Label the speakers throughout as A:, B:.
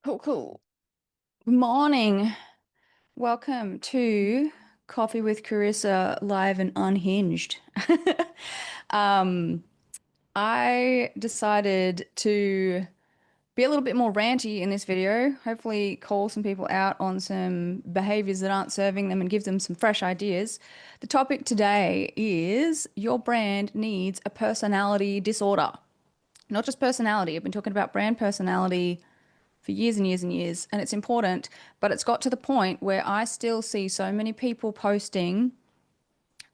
A: Cool, cool. Morning. Welcome to Coffee with Carissa live and unhinged. Um, I decided to be a little bit more ranty in this video, hopefully call some people out on some behaviors that aren't serving them and give them some fresh ideas. The topic today is your brand needs a personality disorder. Not just personality. I've been talking about brand personality for years and years and years, and it's important, but it's got to the point where I still see so many people posting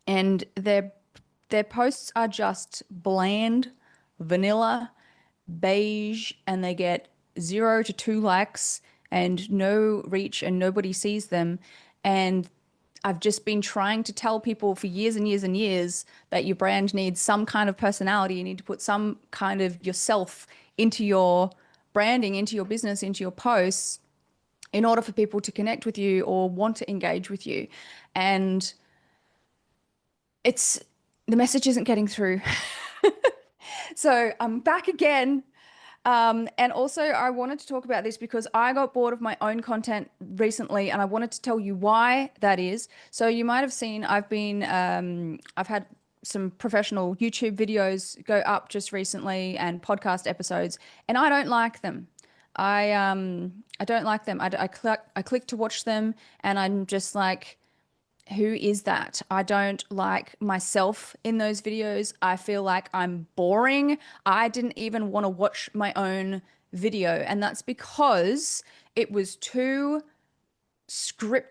A: and their posts are just bland, vanilla, beige, and they get 0 to 2 likes and no reach and nobody sees them. And I've just been trying to tell people for years and years and years that your brand needs some kind of personality. You need to put some kind of yourself into your branding, into your business, into your posts in order for people to connect with you or want to engage with you. And it's the message isn't getting through. So I'm back again. And also, I wanted to talk about this because I got bored of my own content recently, and I wanted to tell you why that is. So you might have seen I've had some professional YouTube videos go up just recently and podcast episodes, and I don't like them. I don't like them. I click to watch them, and I'm just like, who is that? I don't like myself in those videos. I feel like I'm boring. I didn't even want to watch my own video. And that's because it was too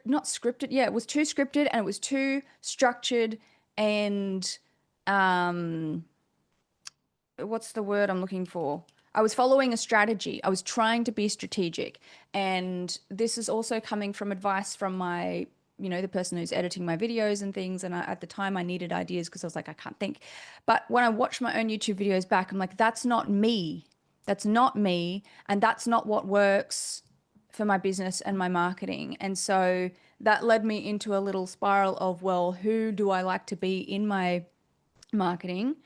A: not scripted. Yeah, it was too scripted and it was too structured and um what's the word I'm looking for? I was following a strategy. I was trying to be strategic. And this is also coming from advice from the person who's editing my videos and things. And at the time, I needed ideas because I was like, I can't think. But when I watch my own YouTube videos back, I'm like, that's not me. That's not me. And that's not what works for my business and my marketing. And so that led me into a little spiral of, well, who do I like to be in my marketing?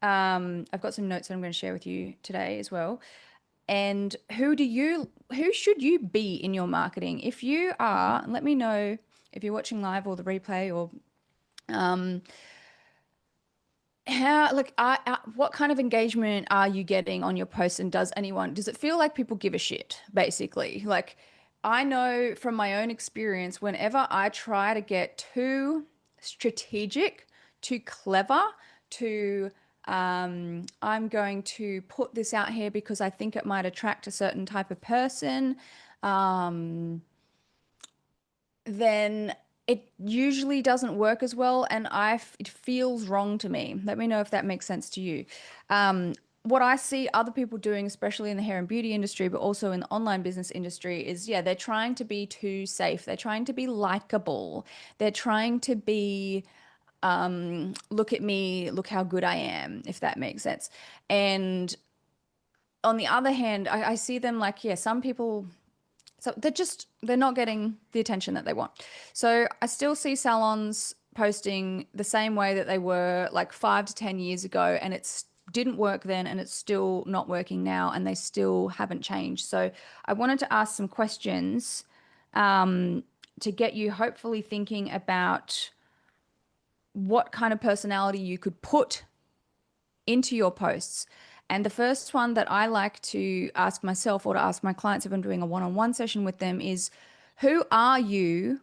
A: I've got some notes that I'm going to share with you today as well. And who should you be in your marketing? If you are, let me know if you're watching live or the replay or what kind of engagement are you getting on your posts, and does it feel like people give a shit, basically? Like, I know from my own experience, whenever I try to get too strategic, too clever, too I'm going to put this out here because I think it might attract a certain type of person, then it usually doesn't work as well, and it feels wrong to me. Let me know if that makes sense to you. What I see other people doing, especially in the hair and beauty industry, but also in the online business industry, is yeah, they're trying to be too safe. They're trying to be likable. They're trying to be, look at me, look how good I am, if that makes sense. And on the other hand, I see them like, yeah, some people so they're not getting the attention that they want. So I still see salons posting the same way that they were like 5 to 10 years ago, and it's didn't work then and it's still not working now, and they still haven't changed. So I wanted to ask some questions to get you hopefully thinking about what kind of personality you could put into your posts. And the first one that I like to ask myself or to ask my clients if I'm doing a one-on-one session with them is, who are you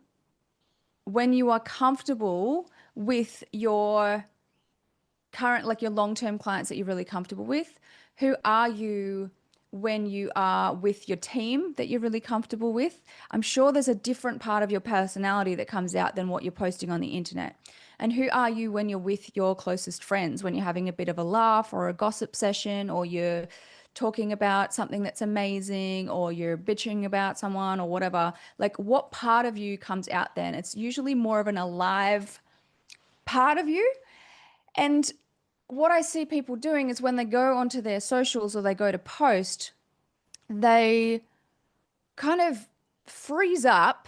A: when you are comfortable with your current, like your long-term clients that you're really comfortable with? Who are you when you are with your team that you're really comfortable with? I'm sure there's a different part of your personality that comes out than what you're posting on the internet. And who are you when you're with your closest friends, when you're having a bit of a laugh or a gossip session, or you're talking about something that's amazing, or you're bitching about someone or whatever? Like, what part of you comes out then? It's usually more of an alive part of you. And what I see people doing is when they go onto their socials or they go to post, they kind of freeze up.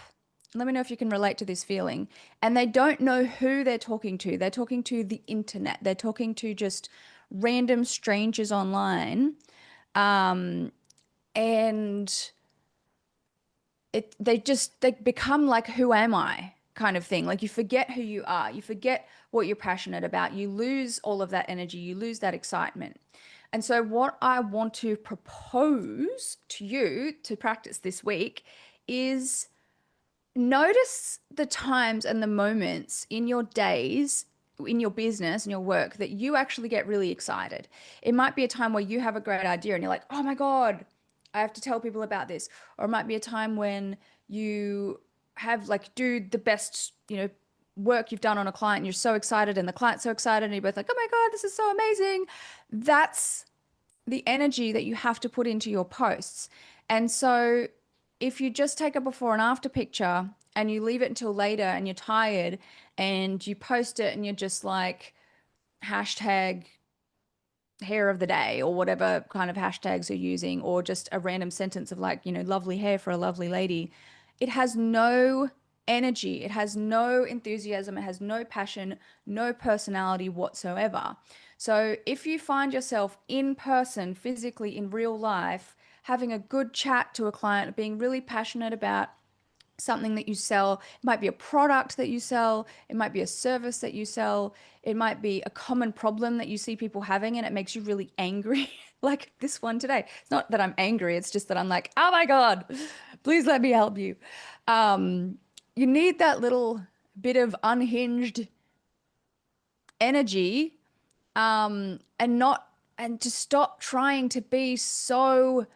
A: Let me know if you can relate to this feeling. And they don't know who they're talking to. They're talking to the internet. They're talking to just random strangers online. And they become like, who am I kind of thing. Like you forget who you are, you forget what you're passionate about, you lose all of that energy, you lose that excitement. And so what I want to propose to you to practice this week is notice the times and the moments in your days, in your business and your work, that you actually get really excited. It might be a time where you have a great idea and you're like, oh my God, I have to tell people about this. Or it might be a time when you have like do the best, work you've done on a client and you're so excited and the client's so excited and you're both like, oh my God, this is so amazing. That's the energy that you have to put into your posts. And so if you just take a before and after picture and you leave it until later and you're tired and you post it and you're just like hashtag hair of the day or whatever kind of hashtags you're using, or just a random sentence of like, lovely hair for a lovely lady, it has no energy, it has no enthusiasm, it has no passion, no personality whatsoever. So if you find yourself in person, physically in real life, having a good chat to a client, being really passionate about something that you sell. It might be a product that you sell. It might be a service that you sell. It might be a common problem that you see people having and it makes you really angry. Like this one today. It's not that I'm angry, it's just that I'm like, oh my God, please let me help you. Um, you need that little bit of unhinged energy, and to stop trying to be so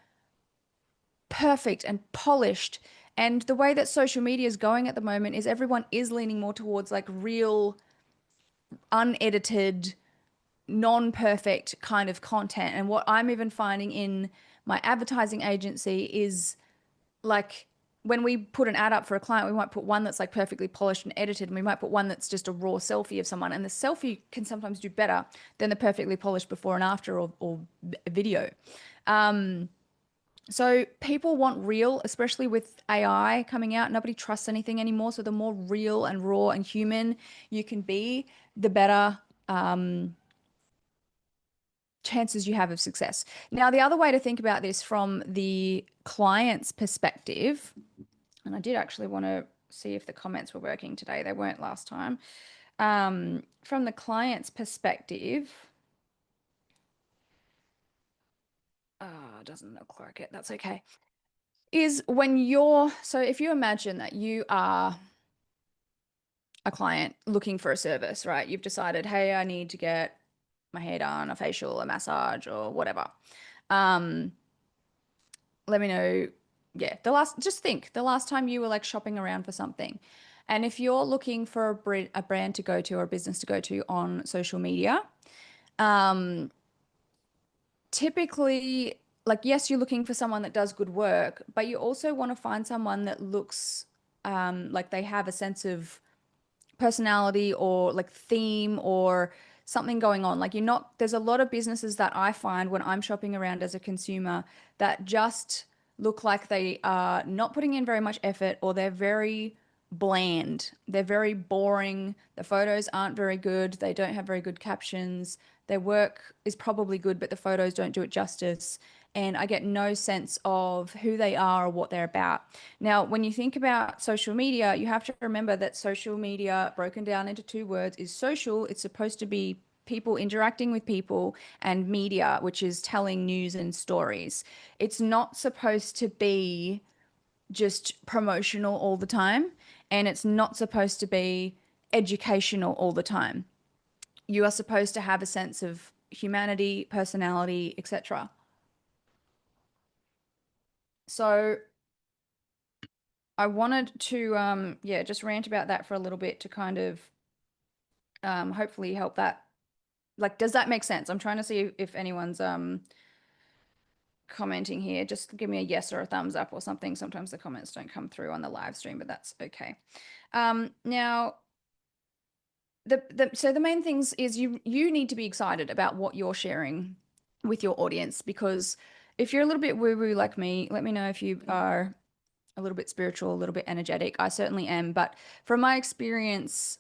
A: perfect and polished. And the way that social media is going at the moment is everyone is leaning more towards like real, unedited, non-perfect kind of content. And what I'm even finding in my advertising agency is like when we put an ad up for a client, we might put one that's like perfectly polished and edited, and we might put one that's just a raw selfie of someone. And the selfie can sometimes do better than the perfectly polished before and after, or video. So people want real, especially with AI coming out. Nobody trusts anything anymore. So the more real and raw and human you can be, the better chances you have of success. Now, the other way to think about this from the client's perspective, and I did actually want to see if the comments were working today. They weren't last time. From the client's perspective, doesn't look like it. That's okay. Is when so if you imagine that you are a client looking for a service, right? You've decided, hey, I need to get my hair done, a facial, a massage, or whatever. Let me know. Yeah, just think the last time you were like shopping around for something. And if you're looking for a brand to go to or a business to go to on social media, typically, like, yes, you're looking for someone that does good work, but you also want to find someone that looks like they have a sense of personality or like theme or something going on. Like there's a lot of businesses that I find when I'm shopping around as a consumer that just look like they are not putting in very much effort, or they're very bland. They're very boring. The photos aren't very good. They don't have very good captions. Their work is probably good, but the photos don't do it justice. And I get no sense of who they are or what they're about. Now, when you think about social media, you have to remember that social media, broken down into two words, is social. It's supposed to be people interacting with people, and media, which is telling news and stories. It's not supposed to be just promotional all the time, and it's not supposed to be educational all the time. You are supposed to have a sense of humanity, personality, etc. So I wanted to yeah, just rant about that for a little bit to kind of hopefully help that. Like, does that make sense? I'm trying to see if anyone's commenting here. Just give me a yes or a thumbs up or something. Sometimes the comments don't come through on the live stream, but that's okay. Now so the main things is you need to be excited about what you're sharing with your audience, because if you're a little bit woo-woo like me, let me know if you are a little bit spiritual, a little bit energetic. I certainly am. But from my experience,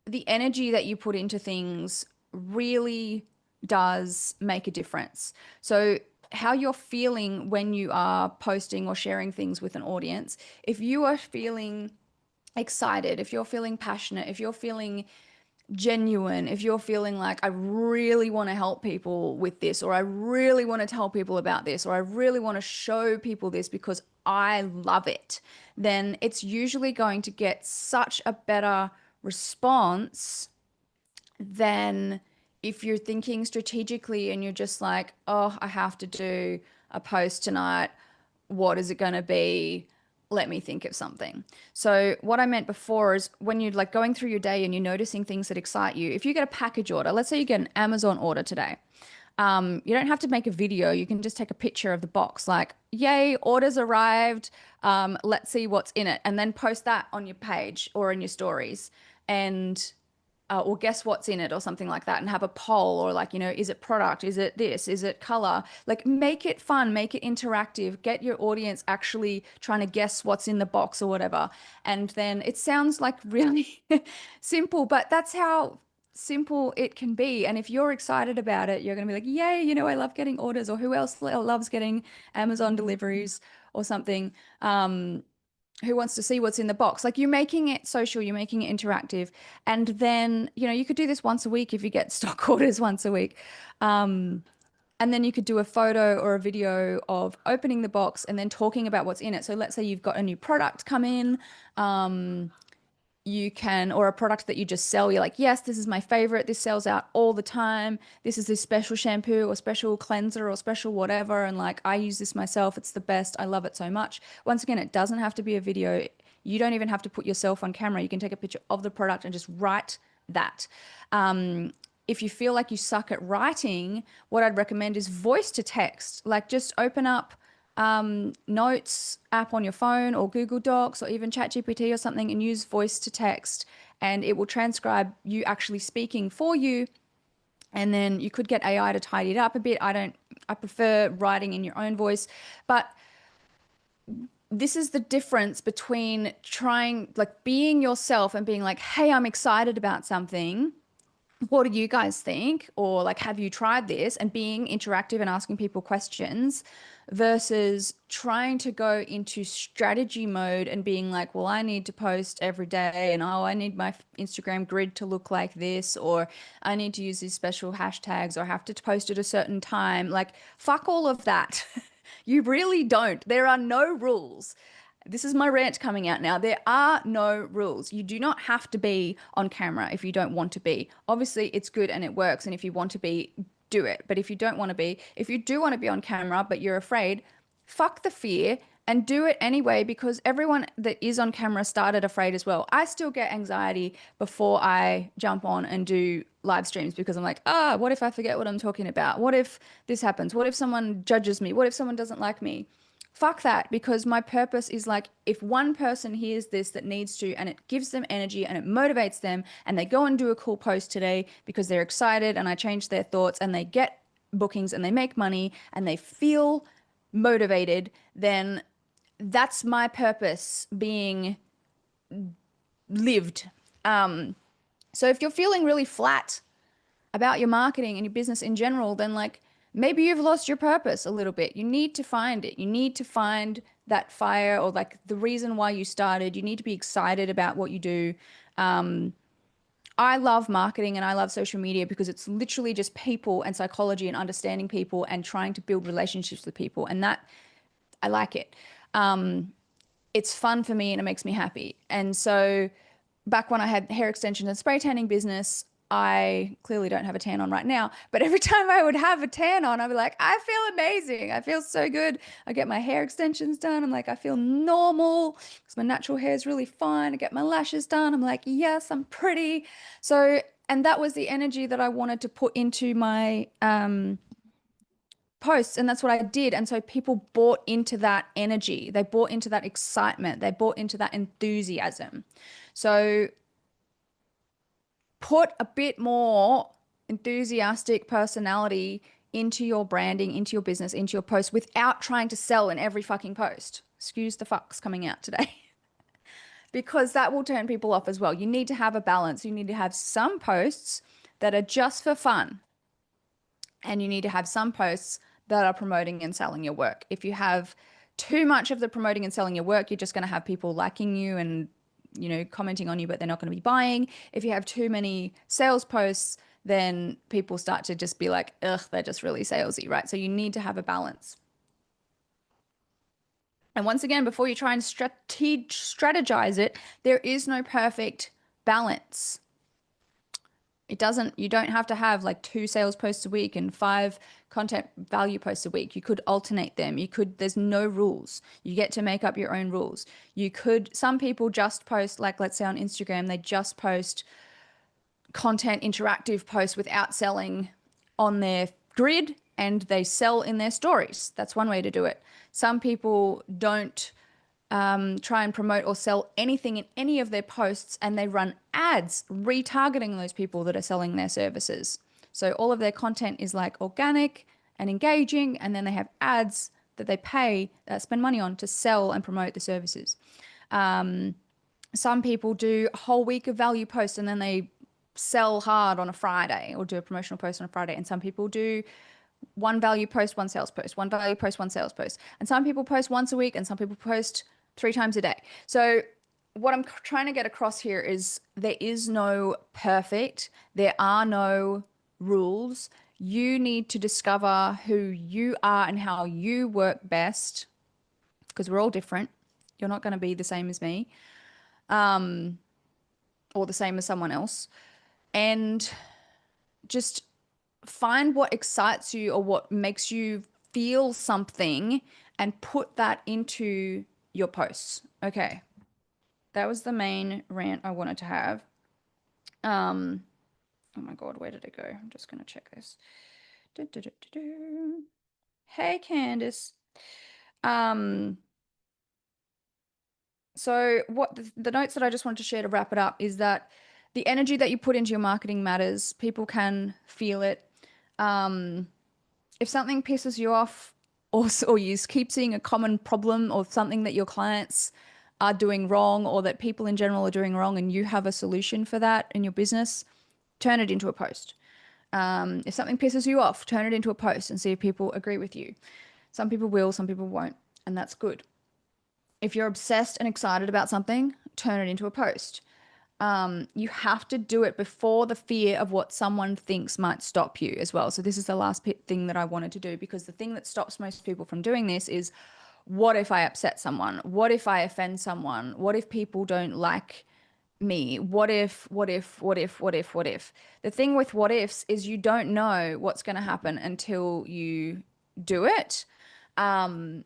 A: the energy that you put into things really does make a difference. So how you're feeling when you are posting or sharing things with an audience. If you are feeling excited, if you're feeling passionate, if you're feeling genuine, if you're feeling like I really want to help people with this, or I really want to tell people about this, or I really want to show people this because I love it, then it's usually going to get such a better response than if you're thinking strategically and you're just like, oh, I have to do a post tonight. What is it going to be? Let me think of something. So what I meant before is when you're like going through your day and you're noticing things that excite you, if you get a package order, let's say you get an Amazon order today, you don't have to make a video. You can just take a picture of the box, like, yay, orders arrived. Let's see what's in it. And then post that on your page or in your stories. And or guess what's in it or something like that, and have a poll, or like, is it product? Is it this? Is it color? Like, make it fun, make it interactive, get your audience actually trying to guess what's in the box or whatever. And then it sounds like really simple, but that's how simple it can be. And if you're excited about it, you're going to be like, yay, I love getting orders, or who else loves getting Amazon deliveries or something. Who wants to see what's in the box? Like, you're making it social, you're making it interactive. And then, you could do this once a week if you get stock orders once a week. And then you could do a photo or a video of opening the box and then talking about what's in it. So let's say you've got a new product come in. You can, or a product that you just sell, you're like, yes, this is my favorite, this sells out all the time, this is this special shampoo or special cleanser or special whatever, and like, I use this myself, it's the best, I love it so much. Once again, it doesn't have to be a video. You don't even have to put yourself on camera. You can take a picture of the product and just write that. If you feel like you suck at writing, what I'd recommend is voice to text. Like, just open up notes app on your phone or Google Docs or even ChatGPT or something, and use voice to text, and it will transcribe you actually speaking for you. And then you could get AI to tidy it up a bit. I prefer writing in your own voice, but this is the difference between trying, like, being yourself and being like, hey, I'm excited about something. What do you guys think? Or like, have you tried this? And being interactive and asking people questions, versus trying to go into strategy mode and being like, well, I need to post every day, and oh, I need my Instagram grid to look like this, or I need to use these special hashtags, or I have to post at a certain time. Like, fuck all of that. You really don't. There are no rules. This is my rant coming out now. There are no rules. You do not have to be on camera if you don't want to be. Obviously, it's good and it works. And if you want to be, do it. But if you don't want to be, if you do want to be on camera, but you're afraid, fuck the fear and do it anyway, because everyone that is on camera started afraid as well. I still get anxiety before I jump on and do live streams, because I'm like, what if I forget what I'm talking about? What if this happens? What if someone judges me? What if someone doesn't like me? Fuck that, because my purpose is like, if one person hears this that needs to, and it gives them energy and it motivates them, and they go and do a cool post today because they're excited and I changed their thoughts, and they get bookings and they make money and they feel motivated, then that's my purpose being lived. So if you're feeling really flat about your marketing and your business in general, then like, maybe you've lost your purpose a little bit. You need to find it. You need to find that fire, or like the reason why you started. You need to be excited about what you do. I love marketing and I love social media because it's literally just people and psychology and understanding people and trying to build relationships with people. And that, I like it. It's fun for me and it makes me happy. And so back when I had hair extensions and spray tanning business, I clearly don't have a tan on right now, but every time I would have a tan on, I'd be like, I feel amazing. I feel so good. I get my hair extensions done. I'm like, I feel normal because my natural hair is really fine. I get my lashes done. I'm like, yes, I'm pretty. So, and that was the energy that I wanted to put into my posts, and that's what I did. And so people bought into that energy. They bought into that excitement. They bought into that enthusiasm. So put a bit more enthusiastic personality into your branding, into your business, into your post, without trying to sell in every fucking post. Excuse the fucks coming out today. Because that will turn people off as well. You need to have a balance. You need to have some posts that are just for fun, and you need to have some posts that are promoting and selling your work. If you have too much of the promoting and selling your work, you're just going to have people liking you and, commenting on you, but they're not going to be buying. If you have too many sales posts, then people start to just be like, ugh, they're just really salesy, right? So you need to have a balance. And once again, before you try and strategize it, there is no perfect balance. You don't have to have like 2 sales posts a week and 5 content value posts a week. You could alternate them. There's no rules. You get to make up your own rules. Some people just post, like, let's say on Instagram, they just post content interactive posts without selling on their grid, and they sell in their stories. That's one way to do it. Some people don't try and promote or sell anything in any of their posts, and they run ads retargeting those people that are selling their services. So all of their content is like organic and engaging, and then they have ads that they spend money on to sell and promote the services. Some people do a whole week of value posts and then they sell hard on a Friday, or do a promotional post on a Friday. And some people do one value post, one sales post, one value post, one sales post. And some people post once a week and some people post 3 times a day. So what I'm trying to get across here is there is no perfect, there are no rules. You need to discover who you are and how you work best, because we're all different. You're not going to be the same as me, or the same as someone else. And just find what excites you or what makes you feel something and put that into your posts. Okay. That was the main rant I wanted to have. Oh my God, where did it go? I'm just going to check this. Hey, Candice. So what the notes that I just wanted to share to wrap it up is that the energy that you put into your marketing matters. People can feel it. If something pisses you off, or you keep seeing a common problem or something that your clients are doing wrong, or that people in general are doing wrong, and you have a solution for that in your business, turn it into a post. If something pisses you off, turn it into a post and see if people agree with you. Some people will, some people won't, and that's good. If you're obsessed and excited about something, turn it into a post. You have to do it before the fear of what someone thinks might stop you as well. So this is the last thing that I wanted to do, because the thing that stops most people from doing this is, what if I upset someone? What if I offend someone? What if people don't like me? What if? The thing with what ifs is you don't know what's going to happen until you do it. And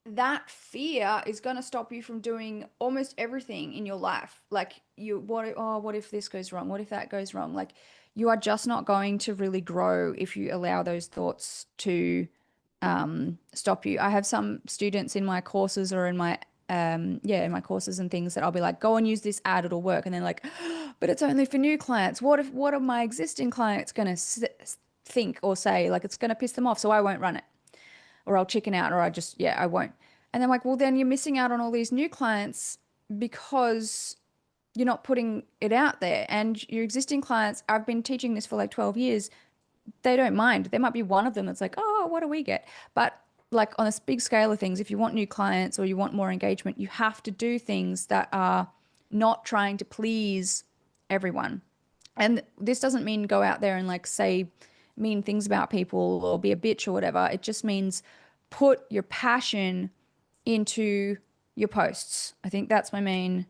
A: that fear is going to stop you from doing almost everything in your life. Like, what if this goes wrong? What if that goes wrong? Like, you are just not going to really grow if you allow those thoughts to stop you. I have some students in my courses, or in my in my courses and things, that I'll be like, go and use this ad, it'll work. And then like, but it's only for new clients. What are my existing clients going to think or say? Like, it's going to piss them off, so I won't run it, or I'll chicken out, or I won't. And I'm like, well, then you're missing out on all these new clients because you're not putting it out there. And your existing clients, I've been teaching this for like 12 years, they don't mind. There might be one of them that's like, oh, what do we get? But like, on a big scale of things, if you want new clients or you want more engagement, you have to do things that are not trying to please everyone. And this doesn't mean go out there and like say mean things about people or be a bitch or whatever. It just means put your passion into your posts. I think that's my main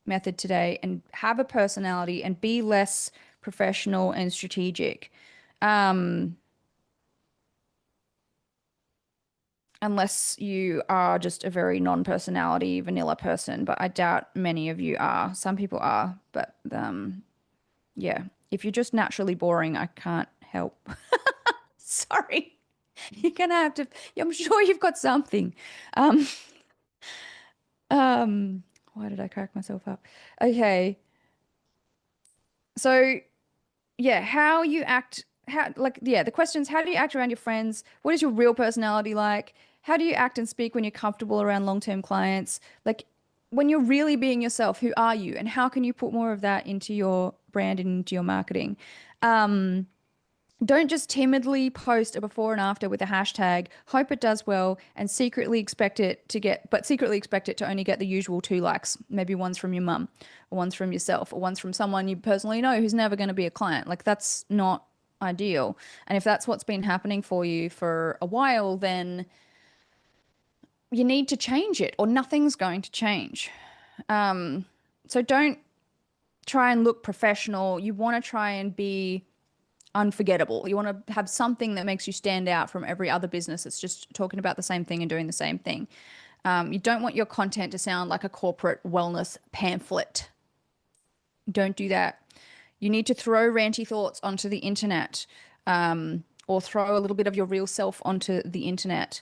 A: method today. And have a personality and be less professional and strategic. Unless you are just a very non-personality, vanilla person, but I doubt many of you are. Some people are, but yeah. If you're just naturally boring, I can't help. Sorry. You're gonna have to, I'm sure you've got something. Um, why did I crack myself up? Okay. So yeah, how you act, the questions, how do you act around your friends? What is your real personality like? How do you act and speak when you're comfortable around long-term clients? Like, when you're really being yourself, who are you? And how can you put more of that into your brand and into your marketing? Don't just timidly post a before and after with a hashtag, hope it does well, and secretly expect it to only get the usual 2 likes. Maybe one's from your mum, or one's from yourself, or one's from someone you personally know who's never going to be a client. Like that's not ideal. And if that's what's been happening for you for a while, then you need to change it or nothing's going to change. So don't try and look professional. You want to try and be unforgettable. You want to have something that makes you stand out from every other business that's just talking about the same thing and doing the same thing. You don't want your content to sound like a corporate wellness pamphlet. Don't do that. You need to throw ranty thoughts onto the internet, or throw a little bit of your real self onto the internet.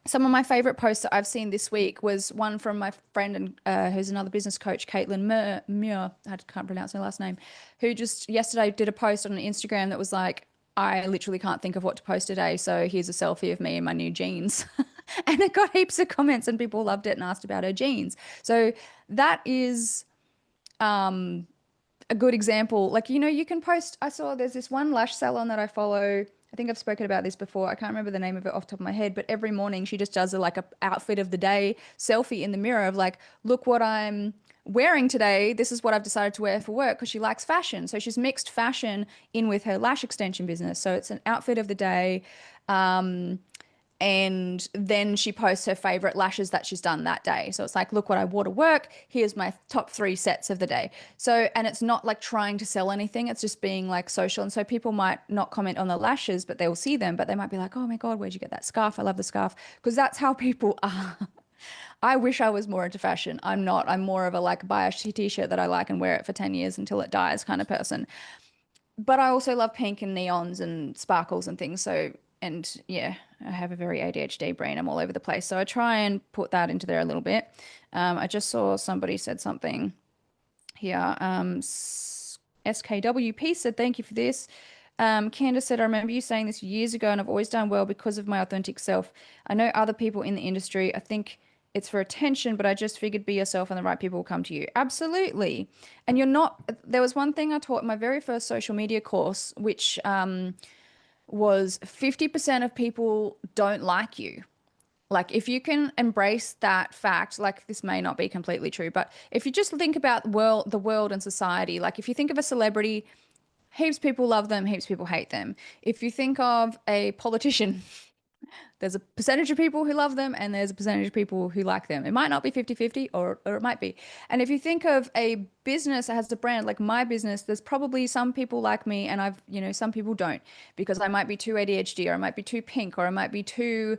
A: Some of my favorite posts that I've seen this week was one from my friend and who's another business coach, Caitlin Muir. I can't pronounce her last name, who just yesterday did a post on Instagram that was like, I literally can't think of what to post today, so here's a selfie of me in my new jeans. And it got heaps of comments and people loved it and asked about her jeans. So that is a good example. Like, you can post. I saw there's this one lash salon that I follow. I think I've spoken about this before. I can't remember the name of it off the top of my head, but every morning she just does a outfit of the day selfie in the mirror of like, look what I'm wearing today. This is what I've decided to wear for work because she likes fashion. So she's mixed fashion in with her lash extension business. So it's an outfit of the day. And then she posts her favorite lashes that she's done that day. So it's like, look what I wore to work. Here's my top 3 sets of the day. So, and it's not like trying to sell anything. It's just being like social. And so people might not comment on the lashes, but they will see them, but they might be like, oh my God, where'd you get that scarf? I love the scarf. Because that's how people are. I wish I was more into fashion. I'm not. I'm more of a like buy a t-shirt that I like and wear it for 10 years until it dies kind of person. But I also love pink and neons and sparkles and things. So, and yeah, I have a very ADHD brain. I'm all over the place. So I try and put that into there a little bit. I just saw somebody said something here. SKWP said, thank you for this. Candace said, I remember you saying this years ago, and I've always done well because of my authentic self. I know other people in the industry, I think it's for attention, but I just figured be yourself and the right people will come to you. Absolutely. And you're not, there was one thing I taught in my very first social media course, which was 50% of people don't like you. Like, if you can embrace that fact, like this may not be completely true, but if you just think about the world and society, like if you think of a celebrity, heaps of people love them, heaps of people hate them. If you think of a politician, there's a percentage of people who love them and there's a percentage of people who like them. It might not be 50-50 or it might be. And if you think of a business that has a brand like my business, there's probably some people like me and some people don't because I might be too ADHD or I might be too pink or I might be too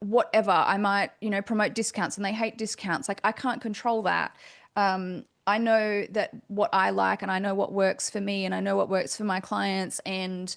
A: whatever. I might, promote discounts and they hate discounts. Like I can't control that. I know that what I like and I know what works for me and I know what works for my clients and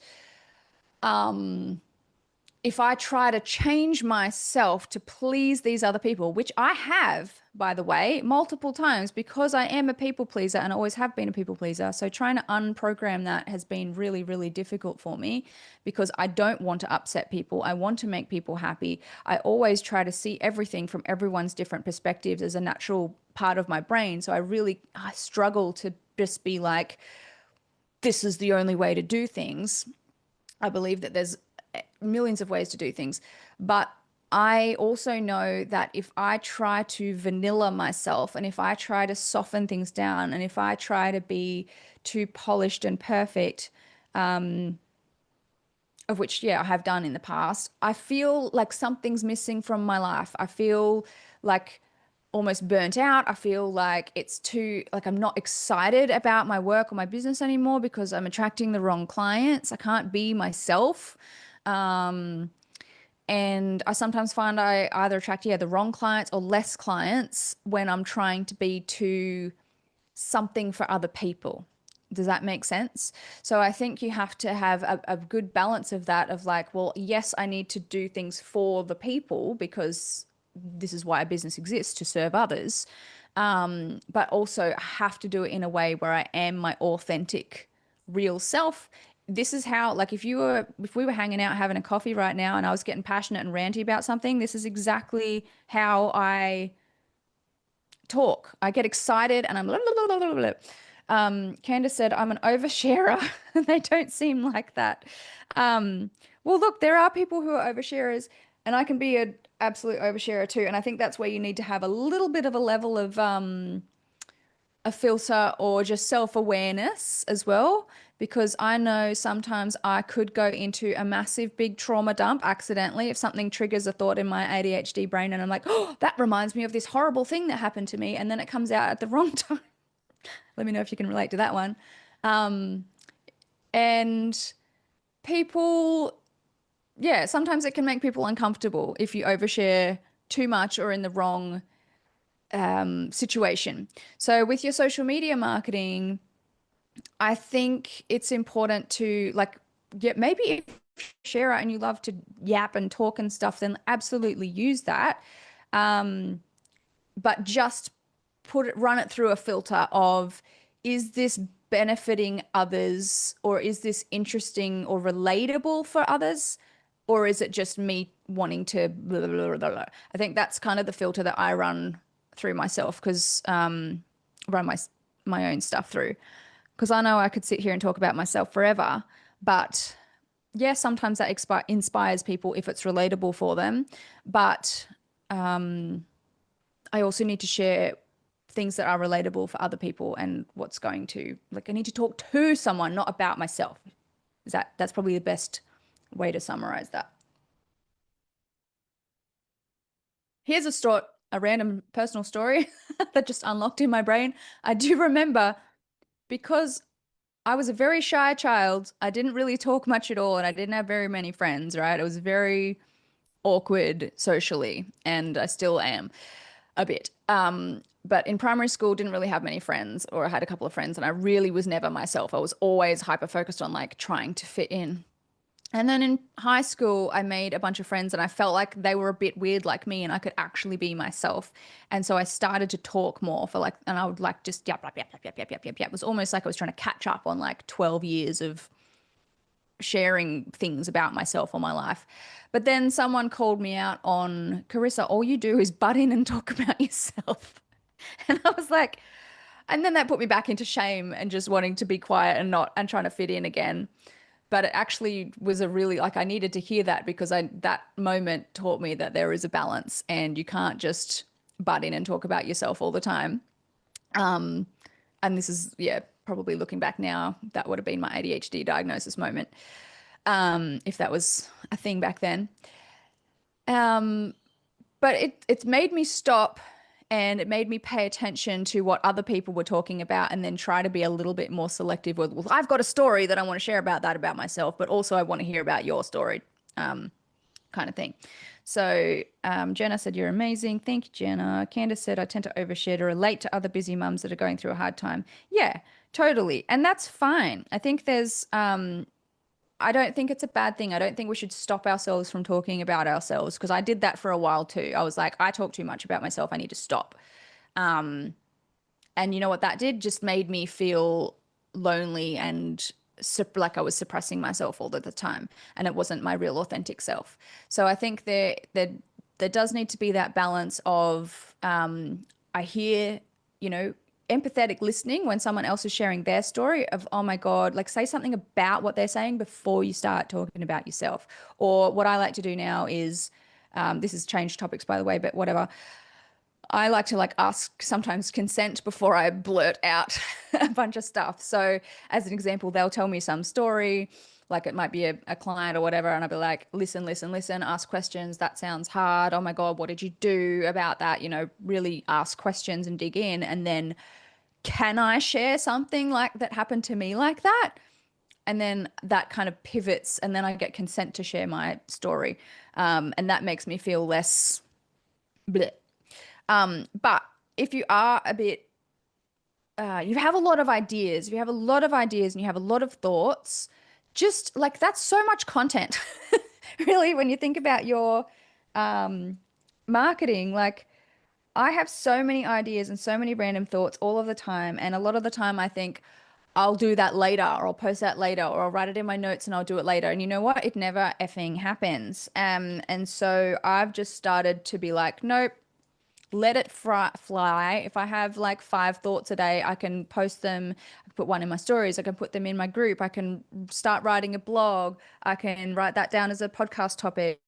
A: if I try to change myself to please these other people, which I have, by the way, multiple times because I am a people pleaser and always have been a people pleaser. So trying to unprogram that has been really, really difficult for me because I don't want to upset people. I want to make people happy. I always try to see everything from everyone's different perspectives as a natural part of my brain. So I struggle to just be like, this is the only way to do things. I believe that there's millions of ways to do things. But I also know that if I try to vanilla myself and if I try to soften things down and if I try to be too polished and perfect, of which, yeah, I have done in the past, I feel like something's missing from my life. I feel like almost burnt out. I feel like I'm not excited about my work or my business anymore because I'm attracting the wrong clients. I can't be myself. And I sometimes find I either attract, the wrong clients or less clients when I'm trying to be too something for other people. Does that make sense? So I think you have to have a good balance of that, of like, well, yes, I need to do things for the people because this is why a business exists, to serve others. But also I have to do it in a way where I am my authentic, real self. This is how, like, if we were hanging out having a coffee right now and I was getting passionate and ranty about something, this is exactly how I talk. I get excited and I'm blah, blah, blah, blah, blah, blah. Candace said, I'm an oversharer. They don't seem like that. Um, well, look, there are people who are oversharers, and I can be an absolute oversharer too. And I think that's where you need to have a little bit of a level of a filter or just self-awareness as well, because I know sometimes I could go into a massive big trauma dump accidentally if something triggers a thought in my ADHD brain and I'm like, oh, that reminds me of this horrible thing that happened to me, and then it comes out at the wrong time. Let me know if you can relate to that one. Um, and people, yeah, sometimes it can make people uncomfortable if you overshare too much or in the wrong situation. So with your social media marketing, I think it's important to like, yeah, maybe if you share it and you love to yap and talk and stuff, then absolutely use that. Um, but just run it through a filter of, is this benefiting others, or is this interesting or relatable for others, or is it just me wanting to blah, blah, blah, blah. I think that's kind of the filter that I run through myself, because run my own stuff through, because I know I could sit here and talk about myself forever, but yeah, sometimes that inspires people if it's relatable for them, but I also need to share things that are relatable for other people, and what's going to, like, I need to talk to someone, not about myself. That's probably the best way to summarize that. Here's a random personal story that just unlocked in my brain. I do remember, because I was a very shy child, I didn't really talk much at all, and I didn't have very many friends, right? I was very awkward socially, and I still am a bit. But in primary school, didn't really have many friends, or I had a couple of friends, and I really was never myself. I was always hyper focused on like trying to fit in. And then in high school, I made a bunch of friends, and I felt like they were a bit weird like me, and I could actually be myself. And so I started to talk more for like, and I would like just yap, yap, yap, yap, yap, yap, yap, yap, yap. It was almost like I was trying to catch up on like 12 years of sharing things about myself or my life. But then someone called me out on, Carissa, all you do is butt in and talk about yourself. And I was like, and then that put me back into shame and just wanting to be quiet and not, and trying to fit in again. But it actually was a really, like, I needed to hear that, because that moment taught me that there is a balance and you can't just butt in and talk about yourself all the time. Um, and this is, yeah, probably looking back now, that would have been my ADHD diagnosis moment, if that was a thing back then. Um, but it's made me stop, and it made me pay attention to what other people were talking about, and then try to be a little bit more selective with, well, I've got a story that I want to share about that about myself, but also I want to hear about your story, kind of thing. So Jenna said, you're amazing. Thank you, Jenna. Candace said, I tend to overshare to relate to other busy mums that are going through a hard time. Yeah, totally. And that's fine. I think I don't think it's a bad thing. I don't think we should stop ourselves from talking about ourselves, because I did that for a while too. I was like, I talk too much about myself. I need to stop. Um, and you know what that did? Just made me feel lonely and like I was suppressing myself all of the time, and it wasn't my real authentic self. So I think there does need to be that balance of I hear, you know, empathetic listening when someone else is sharing their story of, oh my God, like say something about what they're saying before you start talking about yourself. Or what I like to do now is, this has changed topics by the way, but whatever. I like to like ask sometimes consent before I blurt out a bunch of stuff. So as an example, they'll tell me some story, like it might be a client or whatever, and I'll be like, listen, listen, listen, ask questions. That sounds hard. Oh my God, what did you do about that? You know, really ask questions and dig in. And then, can I share something like that happened to me like that? And then that kind of pivots, and then I get consent to share my story. And that makes me feel less bleh. But if you are a bit, you have a lot of ideas, if you have a lot of ideas and you have a lot of thoughts, just like that's so much content, really, when you think about your um, marketing. Like, I have so many ideas and so many random thoughts all of the time. And a lot of the time I think, I'll do that later, or I'll post that later, or I'll write it in my notes and I'll do it later. And you know what? It never effing happens. And so I've just started to be like, nope, let it fly. If I have like 5 thoughts a day, I can post them. I can put one in my stories. I can put them in my group. I can start writing a blog. I can write that down as a podcast topic.